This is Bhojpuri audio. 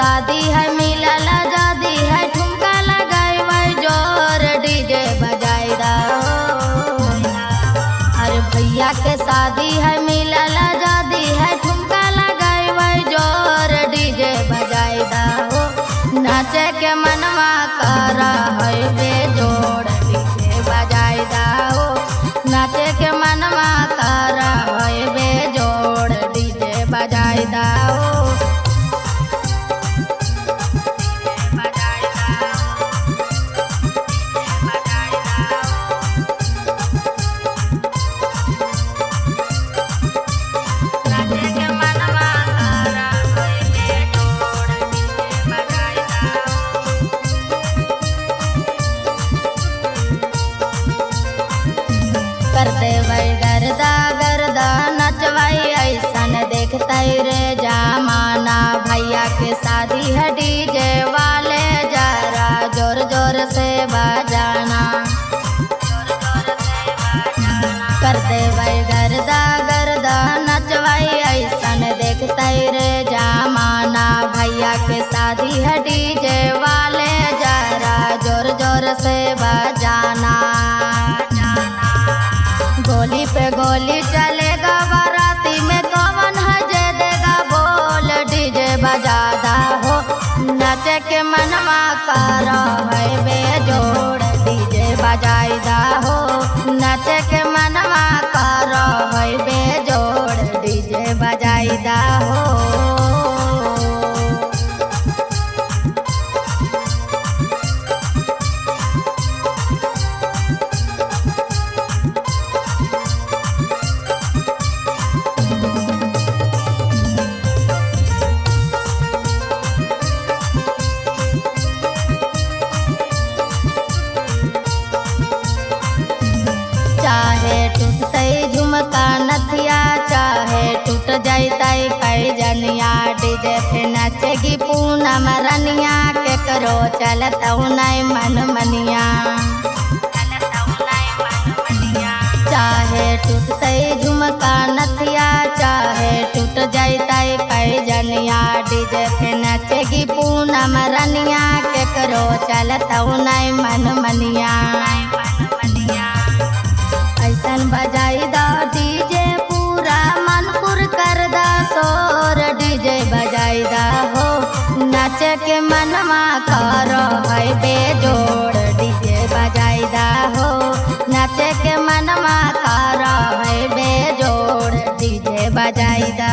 शादी है मिलल आजादी है ठुमका लगाई जोर डीजे बजाई दा हो। अरे भैया के शादी है मिलल आजादी है ठुमका लगाई जोर डीजे बजाई दा हो। नाचे के मनवा कर है बेजोड़ डीजे बजाई दा हो। नाचे के मनवा कर है बेजोड़ डीजे बजाई दा हो। कर देवै गर्दा गर्दा नचवाई ऐसन देखते रे जमाना। भैया के शादी है डीजे वाले जरा जोर जोर से बजाना। कर देवै गर्दा गर्दा नचवाई ऐसन देखते रे जमाना। भैया के शादी है डीजे वाले जरा जोर जोर से बजाना। गोली पे गोली चलेगा बाराती में कौन है जे देगा बोल डीजे बजादा हो। नाचे के मनवा कर है बेजोड़ डीजे बजाईदा हो। नाचे के मनवा कर है बेजोड़ डीजे बजाईदा हो। चाहे टूटते झुमका नथिया चाहे टूट जाते पैजनिया। डीजे पे नचेगी पूनम रनिया केकरो चलत नहीं मन मनिया। चाहे टूटते झुमका नथिया चाहे टूट जाते पैजनिया। डीजे पे नचेगी पूनम रनिया केकरो चलत नहीं मन मनिया। ऐसन बजाई दा डीजे पूरा मनपुर कर दा शोर डीजे बजाई दा हो। नाचे के मनवा कर है बेजोड़ डीजे बजाई दा हो। नाचे के मनवा कर है बेजोड़ डीजे बजाई दा।